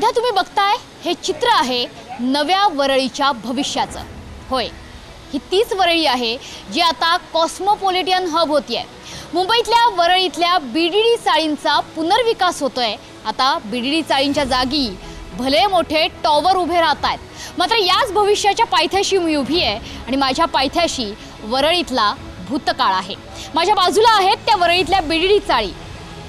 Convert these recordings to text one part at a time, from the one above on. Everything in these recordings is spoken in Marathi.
सध्या तुम्ही बघताय हे चित्र आहे नव्या वरळीच्या भविष्याचं। होय, ही तीच वरळी आहे जी आता कॉस्मोपॉलिटन हब होतीये। मुंबईतल्या वरळीतल्या बीडीडी चाळींचा पुनर्विकास होतोय। आता बीडीडी चाळींच्या जागी भले मोठे टॉवर उभे राहत आहेत। मात्र याच भविष्याच्या पायथ्याशी मी उभी आहे आणि माझ्या पायथ्याशी वरळीतला भूतकाळ आहे। माझ्या बाजूला आहेत त्या वरळीतल्या बीडीडी चाळी।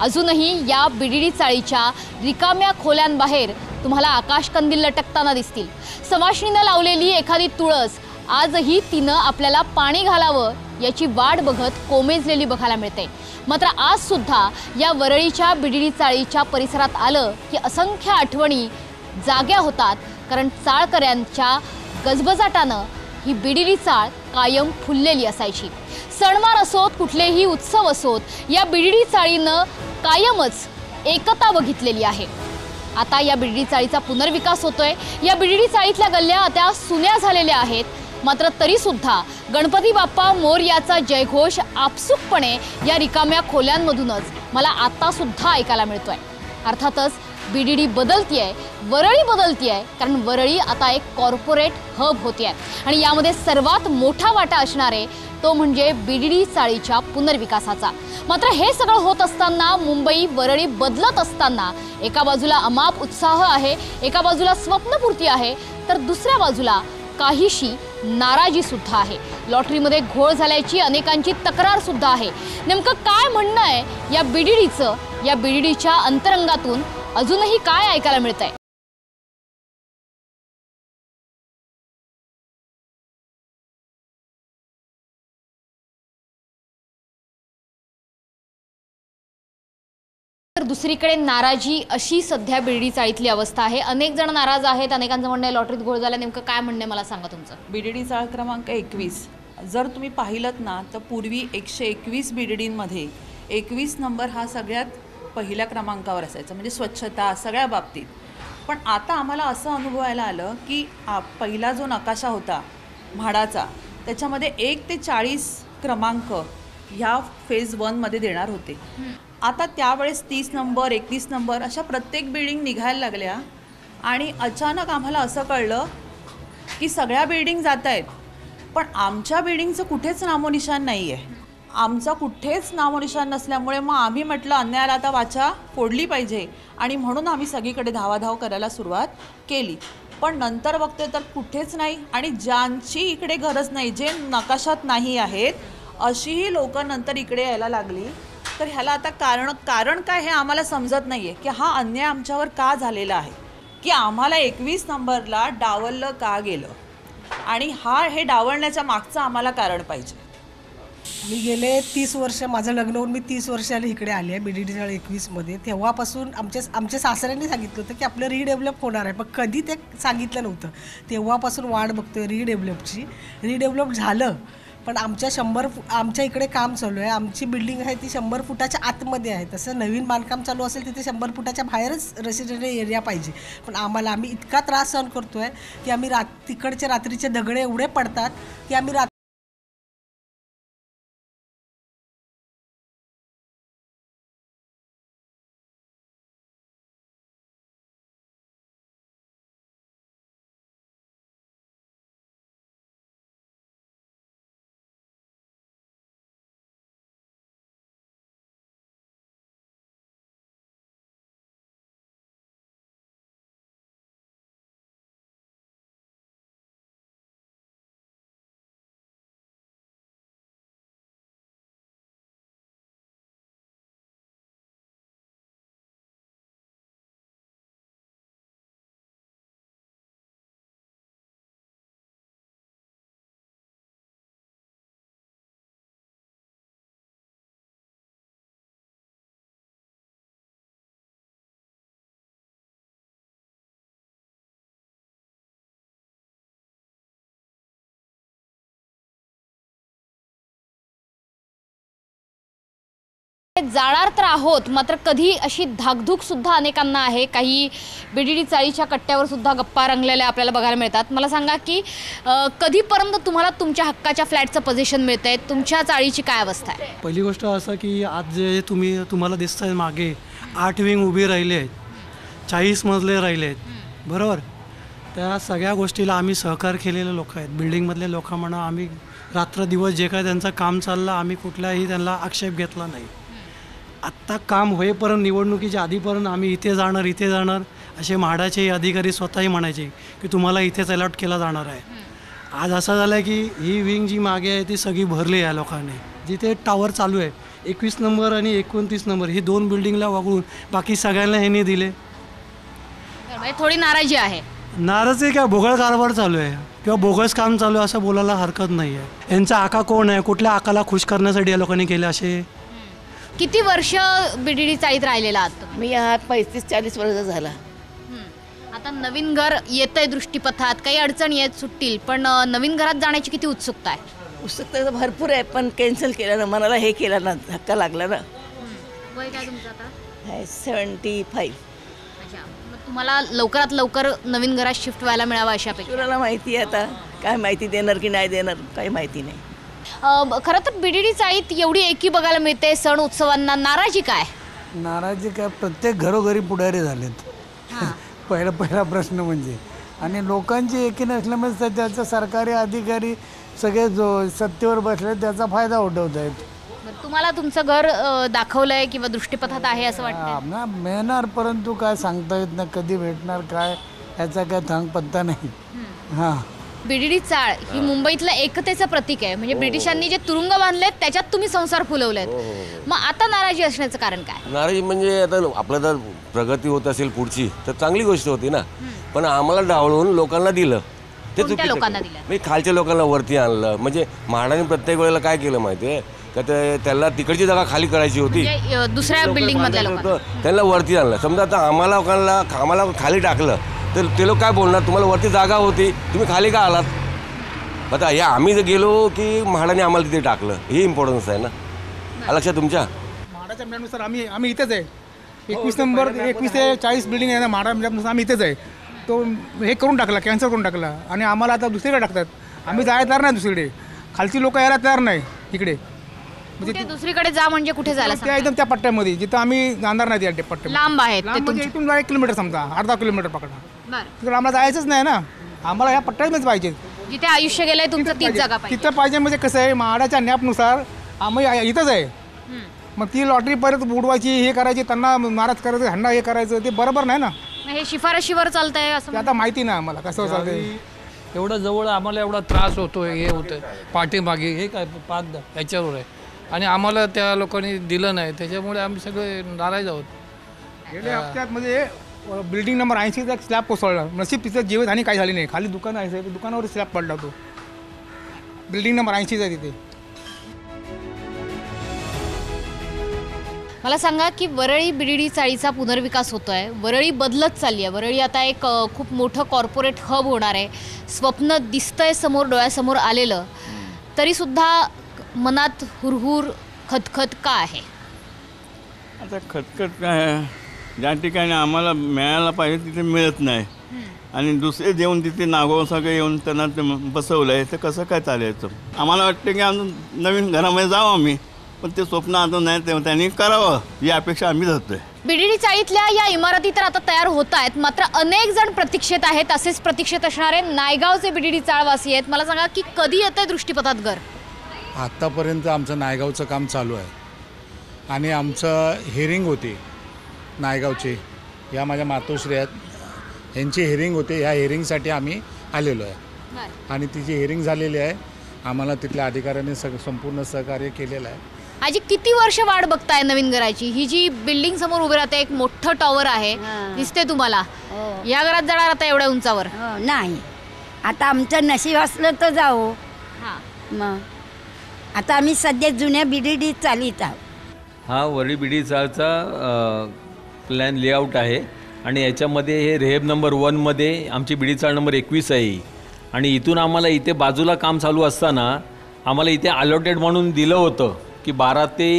अजूनही या बीडीडी चाळीच्या रिकाम्या खोल्यांबाहेर तुम्हाला आकाशकंदील लटकताना दिसतील। समाशनीनं लावलेली एखादी तुळस आजही तिनं आपल्याला पाणी घालावं याची वाट बघत कोमेजलेली बघायला मिळते। मात्र आज सुद्धा या वरळीच्या बीडीडी चाळीच्या परिसरात आलं की असंख्य आठवणी जाग्या होतात, कारण चाळकऱ्यांच्या गजबजाटानं ही बीडीडी चाळ कायम फुललेली असायची। सणवार असोत, कुठलेही उत्सव असोत, या बीडीडी चाळीनं कायमच एकता बघितलेली आहे। आता या बीडीडी चाळीचा पुनर्विकास होतोय। या बीडीडी चाळीतल्या गल्ल्या आता सुन्या झालेल्या आहेत। मात्र तरी सुद्धा गणपती बाप्पा मोरयाचा जयघोष आपसुकपणे या रिकाम्या खोल्यांमधूनच मला आता सुद्धा ऐकायला मिळतोय। अर्थातच बीडीडी बदलतीये, वरळी बदलतीये, कारण वरळी आता एक कॉर्पोरेट हब होतीये आणि यामध्ये सर्वात मोठा वाटा असणार आहे तो म्हणजे बीडीडी चाळीच्या पुनर्विकासाचा। मात्र हे सगळं होत असताना, मुंबई वरळी बदलत असताना एका बाजूला अमाप उत्साह आहे, एका बाजूला स्वप्नपूर्ती आहे, तर दुसऱ्या बाजूला काहीशी नाराजी सुद्धा आहे। लॉटरीमध्ये घोळ झाल्याची अनेकांची तक्रार सुद्धा आहे। नेमकं काय म्हणणं आहे या बीडीडीचं, या बीडीडीच्या अंतरंगातून अजूनही काय ऐकायला मिळतंय? तर दुसरीकडे नाराजी अशी सध्या बीडीडी चाळीतली अवस्था आहे। अनेक जण नाराज आहेत, अनेकांचं म्हणणं आहे लॉटरीत घोळ झाला। नेमकं काय म्हणणं आहे मला सांगा तुमचं। बीडीडी चाळ क्रमांक 21 जर तुम्ही पाहिलत ना तर पूर्वी 121 बीडीडींमध्ये 21 नंबर हा सगळ्यात पहिल्या क्रमांकावर असायचा, म्हणजे स्वच्छता सगळ्या बाबतीत। पण आता आम्हाला असं अनुभवायला आलं की पहिला जो नकाशा होता म्हाडाचा, त्याच्यामध्ये 1 ते 40 क्रमांक ह्या फेज 1 मध्ये देणार होते। आता त्यावेळेस 30 नंबर 31 नंबर अशा प्रत्येक बिल्डिंग निघायला लागल्या आणि अचानक आम्हाला असं कळलं की सगळ्या बिल्डिंग जात आहेत, पण आमच्या बिल्डिंगचं कुठेच नामोनिशान नाही आहे। आमचा कुठेच नामोनिशान नसल्यामुळे मग आम्ही म्हटलं अन्यायाला आता वाचा फोडली पाहिजे आणि म्हणून आम्ही सगळीकडे धावाधाव करायला सुरुवात केली। पण नंतर बघतोय तर कुठेच नाही, आणि ज्यांची इकडे गरज नाही, जे नकाशात नाही आहेत, अशीही लोक नंतर इकडे यायला लागली। तर ह्याला आता कारण काय हे आम्हाला समजत नाही आहे की हा अन्याय आमच्यावर का झालेला आहे, की आम्हाला 21 नंबरला डावललं का गेलं, आणि हे डावलण्याच्या मागचं आम्हाला कारण पाहिजे। मी गेले 30 वर्ष, माझं लग्न होऊन मी 30 वर्षाला इकडे आले आहे बीडीडी चाळ 21मध्ये। तेव्हापासून आमच्या सासऱ्यांनी सांगितलं होतं की आपलं रिडेव्हलप होणार आहे, पण कधी ते सांगितलं नव्हतं। तेव्हापासून वाट बघतोय रिडेव्हलपची। रिडेव्हलप झालं, पण आमच्या इकडे काम चालू आहे। आमची बिल्डिंग आहे ती 100 फुटाच्या आतमध्ये आहे। तसं नवीन बांधकाम चालू असेल तिथे 100 फुटाच्या बाहेरच रेसिडेंशियल एरिया पाहिजे। पण आम्ही इतका त्रास सहन करतोय की आम्ही तिकडचे रात्रीचे दगडे एवढे पडतात की आम्ही जाणार तर आहोत, मात्र कधी अशी धाकधूक सुद्धा अनेकांना आहे। काही बीडीडी चाळीच्या कट्ट्यावर सुद्धा गप्पा रंगलेल्या आपल्याला बघायला मिळतात। मला सांगा की कधीपर्यंत तुम्हाला तुमच्या हक्काच्या फ्लॅटचं पोझिशन मिळतंय, तुमच्या चाळीची काय अवस्था आहे? पहिली गोष्ट असं की आज जे तुम्हाला दिसतंय मागे 8 विंग उभी राहिले आहेत, 40 मजले राहिले आहेत, बरोबर. त्या सगळ्या गोष्टीला आम्ही सहकार केलेले लोक आहेत. बिल्डिंगमधले लोक म्हणा, आम्ही रात्र दिवस जे काय त्यांचं काम चाललं आम्ही कुठलाही त्यांना आक्षेप घेतला नाही. आत्ता काम होईपर्यंत निवडणुकीच्या आधीपर्यंत आम्ही इथे जाणार असे म्हाडाचे अधिकारी स्वतःही म्हणायचे की तुम्हाला इथेच अलॉट केला जाणार आहे. आज असं झालं आहे की ही विंग जी मागे आहे ती सगळी भरली आहे लोकांनी. जिथे टावर चालू आहे 21 नंबर आणि 29 नंबर ही 2 बिल्डिंगला वगळून बाकी सगळ्यांना ह्यांनी दिले. म्हणजे थोडी नाराजी आहे. नाराजी काय, भोगळ कारभार चालू आहे किंवा बोगस काम चालू आहे असं बोलायला हरकत नाही आहे. यांचा आका कोण आहे, कुठल्या आकाला खुश करण्यासाठी या लोकांनी केले असे. किती वर्ष बीडीडी चाळीत राहिलेला आहात तुम्ही? मी हा 35-40 वर्ष झाला. आता नवीन घर येतंय दृष्टीपथात, काही अडचणी आहेत सुटतील, पण नवीन घरात जाण्याची किती उत्सुकता आहे? उत्सुकता भरपूर आहे, पण कॅन्सल केलं ना, मनाला हे केलं ना, धक्का लागला ना. वय काय तुमचं आता? 75. अच्छा, मग तुम्हाला लवकरात लवकर नवीन घरात शिफ्ट व्हायला मिळावं अशा अपेक्षा. तुला माहिती आहे आता काय माहिती देणार की नाही देणार काही माहिती नाही. खरं तर बीडीडी चाळीत एवढी एकी बघायला मिळते सण उत्सवांना, नाराजी काय? नाराजी काय, प्रत्येक घरोघरी पुढारी झालेत. पहिला प्रश्न म्हणजे, आणि लोकांची एकी नसल्यामुळे त्याचा सरकारी अधिकारी सगळे जो सत्तेवर बसले त्याचा फायदा उठवत आहेत. तुम्हाला तुमचं घर दाखवलंय किंवा दृष्टीपथात आहे असं वाटतं? ना मिळणार, परंतु काय सांगता येत नाही कधी भेटणार काय, याचा काय थांग पत्ता नाही. हां, बीडीडी चाळ ही मुंबईतलं एकतेचं प्रतीक आहे. म्हणजे ब्रिटिशांनी जे तुरुंग बांधलेत त्याच्यात तुम्ही संसार फुलवलेत. मग आता नाराजी असण्याचं कारण काय? नाराजी म्हणजे आता आपलं जर प्रगती होत असेल पुढची तर चांगली गोष्ट होती ना, पण आम्हाला डावळून लोकांना दिलं ते कोणत्या लोकांना दिलं? मी खालच्या लोकांना वरती आणलं. म्हणजे म्हाडाने प्रत्येक वेळेला काय केलं माहिती आहे का, त्याला तिकडची जागा खाली करायची होती, म्हणजे दुसऱ्या बिल्डिंग मधल्या लोकांना त्यांना वरती आणलं. समजा आता आम्हाला खाली टाकलं तर ते लोक काय बोलणार, तुम्हाला वरती जागा होती तुम्ही खाली का आलात. आता या आम्ही जर गेलो की म्हाडाने आम्हाला तिथे टाकलं, हे इम्पॉर्टन्स आहे ना, लक्षात तुमच्या. म्हाडाच्या मॅडमनुसार आम्ही इथेच आहे. 21 नंबर 21 ते 40 बिल्डिंग आहे ना, म्हाडा मॅडमनुसार आम्ही इथेच आहे. तो हे करून टाकला, कॅन्सल करून टाकला, आणि आम्हाला आता दुसरीकडे टाकतात. आम्ही जायला तयार नाही दुसरीकडे, खालची लोक यायला तयार नाही इकडे. म्हणजे दुसरीकडे जा म्हणजे कुठे जायला त्या एकदम त्या पट्ट्यामध्ये जिथं आम्ही जाणार नाही, त्या पट्ट्यामध्ये लांब आहेत ते म्हणजे तुमचे? इथून 1 किलोमीटर समजा, अर्धा किलोमीटर पकडा, बरं. तिकडे आम्हाला जायचंच नाही ना. आम्हाला ह्या पट्ट्यामध्येच पाहिजे, जिथे आयुष्य गेलंय तुमचं तीच जागा पाहिजे. तिथं पाहिजे. म्हणजे कसं आहे, म्हाडाच्या नॅपनुसार आम्ही इथंच आहे. मग ती लॉटरी परत बुडवायची, हे करायची, त्यांना नाराज करायचं, ह्यांना हे करायचं, ते बरोबर नाही ना. हे शिफारशीवर चालतंय असं ते आता माहिती नाही आम्हाला कसं चालतंय. एवढं जवळ आम्हाला एवढा त्रास होतो, हे होतं पाठीमागे, हे काय पाच ह्याच्यावर आहे, आणि आम्हाला त्या लोकांनी दिलं नाही, त्याच्यामुळे आम्ही सगळे नाराज आहोत. गेल्या हप्त्यात म्हणजे बिल्डिंग नंबर 80चा एक स्लॅब कोसळला. नशीब तिथं जीवितहानी काही झाली नाही, खाली दुकान आहे, दुकानावर स्लॅब पडला. तो बिल्डिंग नंबर 80चा तिथे. मला सांगा की वरळी बीडीडी चाळीचा पुनर्विकास होतोय, वरळी बदलत चालली आहे. वरळी आता एक खूप मोठं कॉर्पोरेट हब होणार आहे. स्वप्न दिसतंय समोर, डोळ्यासमोर आलेलं, तरीसुद्धा मनात हुरहुर खतखत का आहे? आता खतखत काय आहे, ज्या ठिकाणी आम्हाला मिळायला पाहिजे तिथे मिळत नाही, आणि दुसरे देऊन तिथे नागो सगळे येऊन त्यांना ते बसवलं आहे, तर कसं काय चालायचं. आम्हाला वाटतं की आम्ही नवीन घरामध्ये जावं आम्ही, पण ते स्वप्न आता नाही, तेव्हा त्यांनी करावं ही अपेक्षा आम्ही धरतोय. बीडीडी चाळीतल्या या इमारती तर आता तयार होत आहेत, मात्र अनेक जण प्रतीक्षेत आहेत. असेच प्रतीक्षेत असणारे नायगावचे बीडीडी चाळवासी आहेत. मला सांगा की कधी येतंय दृष्टीपथात घर? आत्तापर्यंत आमचं नायगावचं काम चालू आहे, आणि आमचं हिअरिंग होती नायगावची, या माझ्या मातोश्री आहेत, ह्यांची हिअरिंग होते. ह्या हिअरिंगसाठी आम्ही आलेलो आहे, आणि तिची हिअरिंग झालेली आहे. आम्हाला तिथल्या अधिकाऱ्यांनी संपूर्ण सहकार्य केलेलं आहे. आजी किती वर्ष वाट बघताय नवीन घराची? ही जी बिल्डिंग समोर उभी राहते, एक मोठं टॉवर आहे, दिसते तुम्हाला, या घरात जाणार आता एवढ्या उंचावर? नाही, आता आमचं नशीब असलं तर जाऊ. मग आता आम्ही सध्या जुन्या बीडीडी चालीत आहोत. हा वरळी बीडीडी चाळचा प्लॅन लेआउट आहे, आणि याच्यामध्ये हे रेहेब नंबर 1मध्ये आमची बीडीडी चाळ नंबर 21 आहे, आणि इथून आम्हाला इथे बाजूला काम चालू असताना आम्हाला इथे अलॉटेड म्हणून दिलं होतं की 12 ते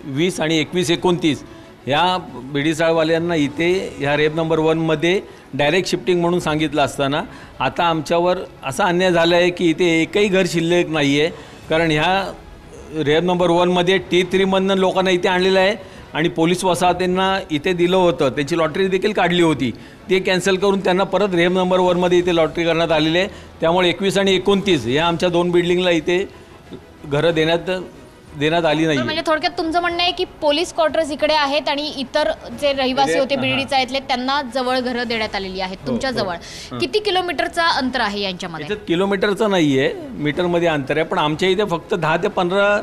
20 आणि 21-29 ह्या बीडीडी चाळवाल्यांना इथे ह्या रेहेब नंबर 1मध्ये डायरेक्ट शिफ्टिंग म्हणून सांगितलं असताना आता आमच्यावर असा अन्याय झाला आहे की इथे एकही घर शिल्लक नाही आहे. कारण ह्या रेहेब नंबर 1मध्ये T3 मधनं लोकांना इथे आणलेलं आहे, आणि पोलीस वसाहतींना इथे दिलं होतं, त्याची लॉटरी देखील काढली होती, ते कॅन्सल करून त्यांना परत रेहम नंबर 1मध्ये इथे लॉटरी करण्यात आलेली आहे. त्यामुळे 21 आणि 29 या आमच्या 2 बिल्डिंगला इथे घरं देण्यात आली नाही. म्हणजे थोडक्यात तुमचं म्हणणं आहे की पोलीस क्वार्टर्स इकडे आहेत आणि इतर जे रहिवासी होते बिर्डीचा इथले त्यांना जवळ घरं देण्यात आलेली आहेत तुमच्या जवळ. किती किलोमीटरचा अंतर आहे यांच्यामध्ये? याच्यात किलोमीटरचं नाही आहे, मीटरमध्ये अंतर आहे. पण आमच्या इथे फक्त 10 ते 15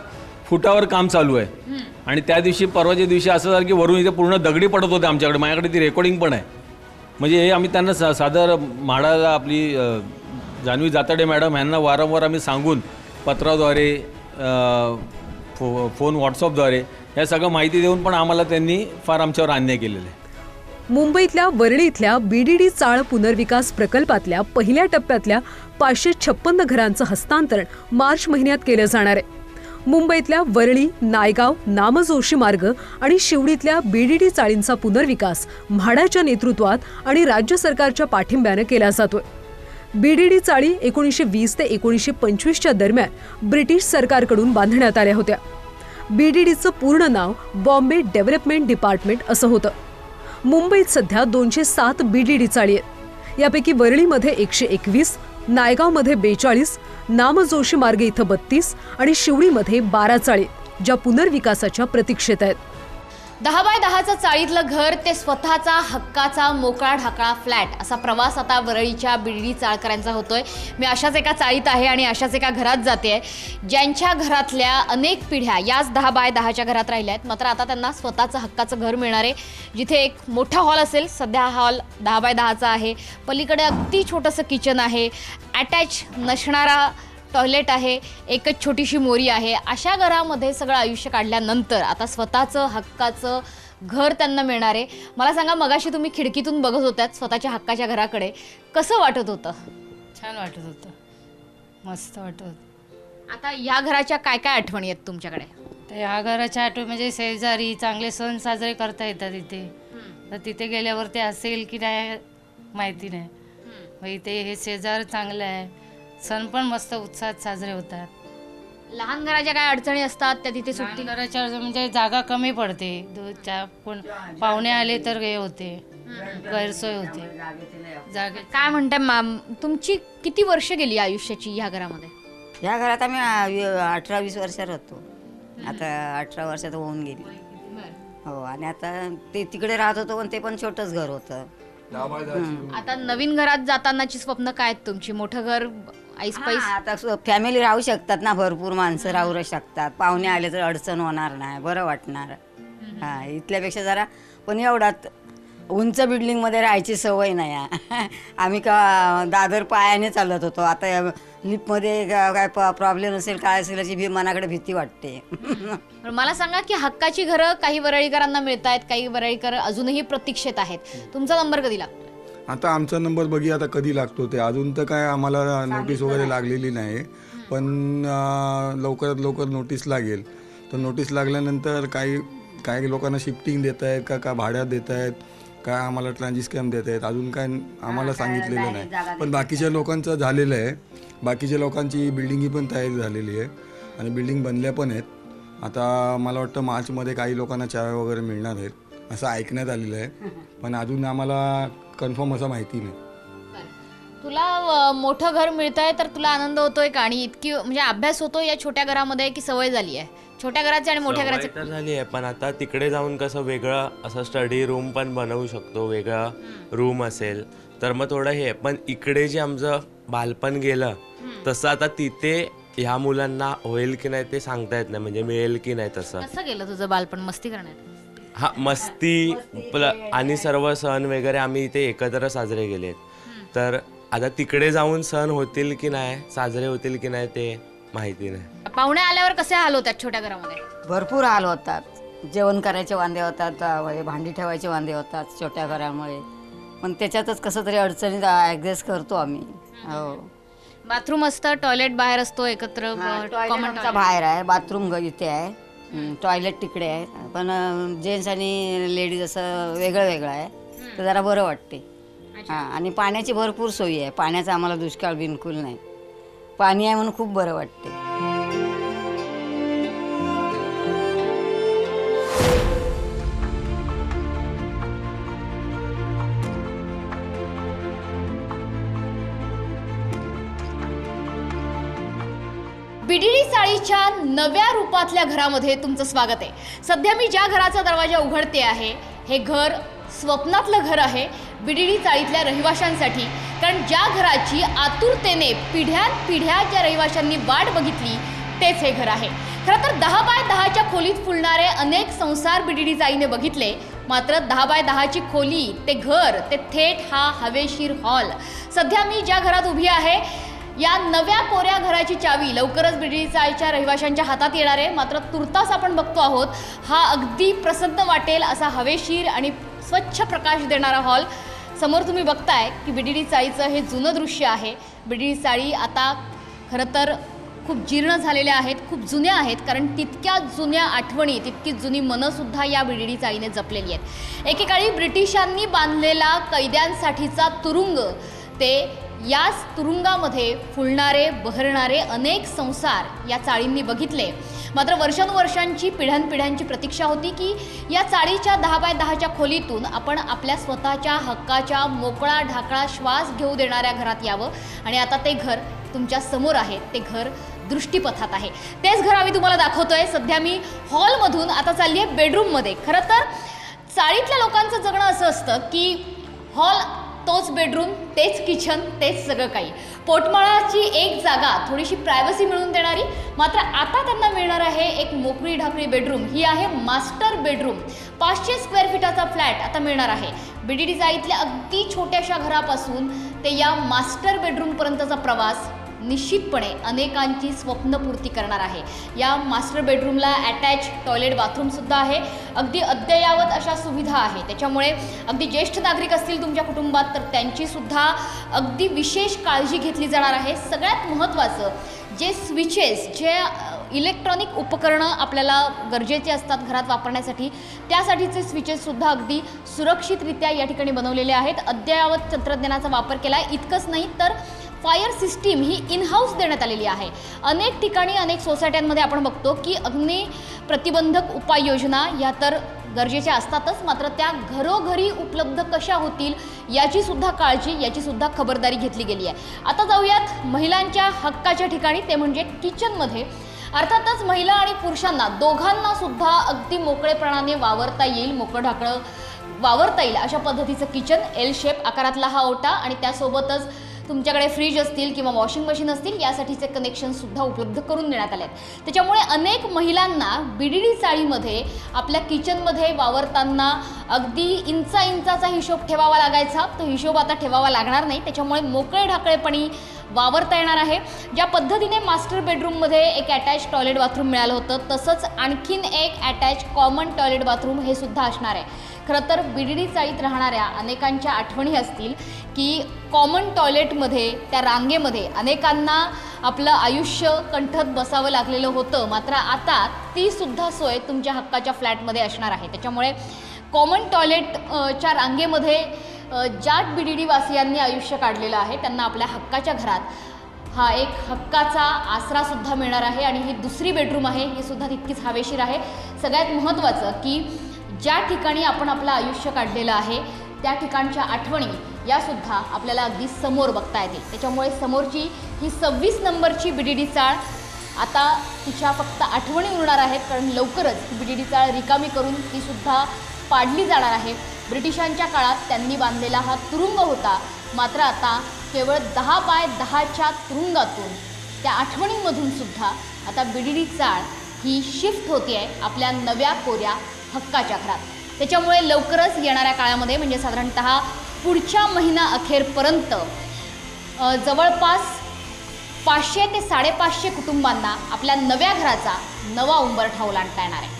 फुटावर काम चालू आहे. आणि त्या दिवशी परवाच्या दिवशी असं झालं की वरून इथे पूर्ण दगडी पडत होते आमच्याकडे. माझ्याकडे ती रेकॉर्डिंग पण आहे. म्हणजे हे आम्ही त्यांना सादर म्हाडाला आपली जान्हवी जाताडे मॅडम यांना वारंवार आम्ही सांगून पत्राद्वारे फोन व्हॉट्सअपद्वारे या सगळं माहिती देऊन पण आम्हाला त्यांनी फार आमच्यावर अन्याय केलेला आहे. मुंबईतल्या वरळी इथल्या BDD चाळ पुनर्विकास प्रकल्पातल्या पहिल्या टप्प्यातल्या 556 घरांचं हस्तांतरण मार्च महिन्यात केलं जाणार आहे. मुंबईतल्या वरळी, नायगाव, नामजोशी मार्ग आणि शिवडीतल्या BDD चाळींचा पुनर्विकास म्हाडाच्या नेतृत्वात आणि राज्य सरकारच्या पाठिंब्यानं केला जातोय. BDD चाळी 1920 ते 1925च्या दरम्यान ब्रिटिश सरकारकडून बांधण्यात आल्या होत्या. BDDचं पूर्ण नाव बॉम्बे डेव्हलपमेंट डिपार्टमेंट असं होतं. मुंबईत सध्या 207 BDD चाळी आहेत. यापैकी वरळीमध्ये 121, नायगावमध्ये 42, नामजोशी मार्ग इथं 32 आणि शिवडीमध्ये 12 चाळी ज्या पुनर्विकासाच्या प्रतीक्षेत आहेत. 10 बाय 10चं चाळीतलं घर ते स्वतःचा हक्काचा मोकळा ढाकळा फ्लॅट असा प्रवास आता वरळीच्या BDD चाळकरांचा होतोय. मी अशाच एका चाळीत आहे आणि अशाच एका घरात जाते ज्यांच्या घरातल्या अनेक पिढ्या याच 10 बाय 10च्या घरात राहिल्या आहेत. मात्र आता त्यांना स्वतःचं हक्काचं घर मिळणार आहे, जिथे एक मोठा हॉल असेल. सध्या हा हॉल 10 बाय 10चा आहे. पलीकडे अगदी छोटंसं किचन आहे, अटॅच नसणारा टॉयलेट आहे, एकच छोटीशी मोरी आहे. अशा घरामध्ये सगळं आयुष्य काढल्यानंतर आता स्वतःचं हक्काचं घर त्यांना मिळणार आहे. मला सांगा, मगाशी तुम्ही खिडकीतून बघत होत्यात स्वतःच्या हक्काच्या घराकडे, कसं वाटत होतं? छान वाटत होतं, मस्त वाटत होतं. आता या घराच्या काय काय आठवणी आहेत तुमच्याकडे? तर ह्या घराच्या आठवणी म्हणजे शेजारी चांगले सण साजरे करता येतात इथे. तर तिथे गेल्यावर ते असेल की नाही माहिती नाही. मग इथे हे शेजार चांगलं आहे, सण पण मस्त उत्साहात साजरे होतात. लहान घराच्या काय अडचणी असतात त्या तिथे सुट्टी घराच्या म्हणजे जागा कमी पडते, कोण पाहुणे आले तर हे होते, गैरसोय होते जागे. काय म्हणताय मॅम, तुमची किती वर्ष गेली आयुष्याची ह्या घरामध्ये? या घरात आम्ही 18-20 वर्ष राहतो. आता 18 वर्षात होऊन गेली. हो, आणि आता ते तिकडे राहत होतो पण ते पण छोटंच घर होतं. आता नवीन घरात जातानाची स्वप्न काय आहेत तुमची? मोठं घर, ऐसपैस? आता फॅमिली राहू शकतात ना, भरपूर माणसं राहू शकतात, पाहुणे आले तर अडचण होणार नाही, बरं वाटणार. हा, इथल्यापेक्षा जरा पण एवढात उंच बिल्डिंगमध्ये राहायची सवय नाही. आम्ही का दादर पायाने चालत होतो, आता लिफ्टमध्ये काय प्रॉब्लेम असेल काय असेल याची मनाकडे भीती वाटते. मला सांगा की हक्काची घरं काही वरळीकरांना मिळत आहेत, काही वरळीकर अजूनही प्रतीक्षेत आहेत. तुमचा नंबर कधी लागतो? आता आमचा नंबर बघी आता कधी लागतो ते, अजून तर काय आम्हाला नोटीस वगैरे लागलेली नाही, पण लवकरात लवकर नोटीस लागेल. तर नोटीस लागल्यानंतर काही लोकांना शिफ्टिंग देत आहेत का भाड्यात देत आहेत, काय आम्हाला ट्रान्झिस्कॅम देत आहेत, अजून काय आम्हाला सांगितलेलं नाही. पण बाकीच्या लोकांचं झालेलं आहे, बाकीच्या लोकांची बिल्डिंगी पण तयारी झालेली आहे आणि बिल्डिंग बनल्या पण आहेत. आता मला वाटतं मार्चमध्ये काही लोकांना चाव्या वगैरे मिळणार आहेत असं ऐकण्यात आलेलं आहे, पण अजून आम्हाला कन्फर्म असं माहिती नाही. तुला मोठं घर मिळतंय तर तुला आनंद होतोय का? आणि इतकी म्हणजे अभ्यास होतो या छोट्या घरामध्ये की सवय झाली आहे छोट्या घराची आणि मोठ्या घराची? तर झाली आहे, पण आता तिकडे जाऊन कसं वेगळं असं स्टडी रूम पण बनवू शकतो, वेगळा रूम असेल तर मग थोडं हे. पण इकडे जे आमचं बालपण गेलं तसं आता तिथे ह्या मुलांना होईल की नाही ते सांगता येत नाही, म्हणजे मिळेल की नाही. तसं कसं गेलं तुझं बालपण मस्ती करण्यात? हा, मस्ती आणि सर्व सण वगैरे आम्ही इथे एकत्र साजरे केलेत. तर आता तिकडे जाऊन सण होतील की नाही, साजरे होतील की नाही ते माहिती नाही. पाहुणे आल्यावर कसे हाल होतात छोट्या घरामध्ये? भरपूर हाल होतात. जेवण करायचे वांदे होतात, भांडी ठेवायचे वांदे होतात छोट्या घरामुळे, पण त्याच्यातच कसं तरी अडचणीत ॲडजस्ट करतो आम्ही. हो, बाथरूम असतं, टॉयलेट बाहेर असतो एकत्र. कॉमन बाहेर आहे, बाथरूम इथे आहे, टॉयलेट तिकडे आहे, पण जेंट्स आणि लेडीज असं वेगळं वेगळं आहे, तर जरा बरं वाटते. हां, आणि पाण्याची भरपूर सोयी आहे, पाण्याचा आम्हाला दुष्काळ बिलकुल नाही, पाणी आहे म्हणून खूप बरं वाटते. बीडीडी चाळीच्या नव्या रूपातल्या घरामध्ये तुमचं स्वागत आहे। सध्या मी ज्या घराचा दरवाजा उघडते आहे हे घर स्वप्नातलं घर आहे बीडीडी चाळीतल्या रहिवाशांसाठी, कारण ज्या घराची आतुरतेने पिढ्यानपिढ्या ज्या रहिवाशांनी वाट बघितली तेच हे घर आहे। खरं तर 10 बाय 10च्या खोलीत फुलणारे अनेक संसार बीडीडी चाळीने बघितले, मात्र 10 बाय 10ची खोली ते घर ते थेट हा हवेशीर हॉल। सध्या मी ज्या घरात उभी आहे या नव्या कोऱ्या घराची चावी लवकरच बीडीडी चाळीच्या रहिवाशांच्या हातात येणार आहे। मात्र तुर्तास आपण बघतो आहोत हा अगदी प्रसन्न वाटेल असा हवेशीर आणि स्वच्छ प्रकाश देणारा हॉल। समोर तुम्ही बघताय की बीडीडी चाळीचं हे जुनं दृश्य आहे। बीडीडी चाळी आता खरं तर खूप जीर्ण झालेल्या आहेत, खूप जुन्या आहेत, कारण तितक्या जुन्या आठवणी तितकी जुनी मनंसुद्धा या बीडीडी चाळीने जपलेली आहेत। एकेकाळी ब्रिटिशांनी बांधलेला कैद्यांसाठीचा तुरुंग ते याच तुरुंगामध्ये फुलणारे बहरणारे अनेक संसार या चाळींनी बघितले। मात्र वर्षानुवर्षांची पिढ्यानपिढ्यांची प्रतीक्षा होती की या चाळीच्या 10 बाय 10च्या खोलीतून आपण आपल्या स्वतःच्या हक्काच्या मोकळा ढाकळा श्वास घेऊ देणाऱ्या घरात यावं, आणि आता ते घर तुमच्या समोर आहे, ते घर दृष्टीपथात आहे। तेच घर आम्ही तुम्हाला दाखवतोय। सध्या मी हॉलमधून आता चालली आहे बेडरूममध्ये। खरं तर चाळीतल्या लोकांचं जगणं असं असतं की हॉल तोच बेडरूम, तेच किचन, तेच सगळं काही, पोटमाळाची एक जागा, थोडीशी प्रायव्हसी मिळवून देणारी। मात्र आता त्यांना मिळणार आहे एक मोकळी ढाकळी बेडरूम। ही आहे मास्टर बेडरूम। 500 स्क्वेअर फीटाचा फ्लॅट आता मिळणार आहे। बीडीडी चाळीतल्या अगदी छोट्याशा घरापासून ते या मास्टर बेडरूमपर्यंतचा प्रवास निश्चितपणे अनेकांची स्वप्नपूर्ती करणार आहे। या मास्टर बेडरूमला अटॅच टॉयलेट बाथरूमसुद्धा आहे, अगदी अद्ययावत अशा सुविधा आहे। त्याच्यामुळे अगदी ज्येष्ठ नागरिक असतील तुमच्या कुटुंबात तर त्यांचीसुद्धा अगदी विशेष काळजी घेतली जाणार आहे। सगळ्यात महत्त्वाचं जे स्विचेस, जे इलेक्ट्रॉनिक उपकरणं आपल्याला गरजेचे असतात घरात वापरण्यासाठी, त्यासाठीचे स्विचेससुद्धा अगदी सुरक्षितरित्या या ठिकाणी बनवलेले आहेत। अद्ययावत तंत्रज्ञानाचा वापर केला आहे। इतकंच नाही तर fire system he in house देण्यात आलेली आहे। अनेक ठिकाणी अनेक सोसायट्यांमध्ये आपण बघतो की अग्नी प्रतिबंधक उपाययोजना या तर गरजेच्या असतातच, मात्र त्या घरोघरी उपलब्ध कशा होतील याची सुद्धा काळजी, याची सुद्धा खबरदारी घेतली गेली आहे। आता जाऊयात महिलांच्या हक्काच्या ठिकाणी, ते म्हणजे किचनमध्ये। अर्थातच महिला आणि पुरुषांना दोघांना सुद्धा अगदी मोकळेपणाने वावरता येईल, मोकळं ढाकळं वावरता येईल अशा पद्धतीचं किचन। एल शेप आकारातला हा ओटा, आणि त्यासोबतच तुमच्याकडे फ्रीज असतील किंवा वॉशिंग मशीन असतील यासाठीचे कनेक्शनसुद्धा उपलब्ध करून देण्यात आले आहेत। त्याच्यामुळे अनेक महिलांना बीडीडी चाळीमध्ये आपल्या किचनमध्ये वावरताना अगदी इंचाचा हिशोब ठेवावा लागायचा, तो हिशोब आता ठेवावा लागणार नाही। त्याच्यामुळे मोकळे ढाकळेपणी वावरता येणार आहे। ज्या पद्धतीने मास्टर बेडरूममध्ये एक अटॅच टॉयलेट बाथरूम मिळालं होतं, तसंच आणखीन एक अटॅच कॉमन टॉयलेट बाथरूम हे सुद्धा असणार आहे। खरं तर बीडीडी चाळीत राहणाऱ्या अनेकांच्या आठवणी असतील की कॉमन टॉयलेटमध्ये त्या रांगेमध्ये अनेकांना आपलं आयुष्य कंठत बसावं लागलेलं होतं, मात्र आता ती सुद्धा सोय तुमच्या हक्काच्या फ्लॅटमध्ये असणार आहे। त्याच्यामुळे कॉमन टॉयलेटच्या रांगेमध्ये ज्या बीडीडी वासियांनी आयुष्य काढलेलं आहे त्यांना आपल्या हक्काच्या घरात हा एक हक्काचा आसरासुद्धा मिळणार आहे। आणि ही दुसरी बेडरूम आहे, ही सुद्धा तितकीच हवेशीर आहे। सगळ्यात महत्त्वाचं की ज्या ठिकाणी आपण आपलं आयुष्य काढलेलं आहे त्या ठिकाणच्या आठवणी यासुद्धा आपल्याला अगदी समोर बघता येतील। त्याच्यामुळे समोरची ही 26 नंबरची बीडीडी चाळ आता तिच्या फक्त आठवणी उरणार आहेत, कारण लवकरच बीडीडी चाळ रिकामी करून तीसुद्धा पाडली जाणार आहे। ब्रिटिशांच्या काळात त्यांनी बांधलेला हा तुरुंग होता, मात्र आता केवळ 10 बाय 10च्या तुरुंगातून त्या आठवणींमधून सुद्धा आता बीडीडी चाळ ही शिफ्ट होती आहे आपल्या नव्या कोऱ्या हक्काच्या घरात। त्याच्यामुळे लवकरच येणाऱ्या काळामध्ये म्हणजे साधारणतः पुढच्या महिना अखेरपर्यंत जवळपास 500 ते 550 कुटुंबांना आपल्या नव्या घराचा नवा उंबरठा ओलांडता येणार आहे।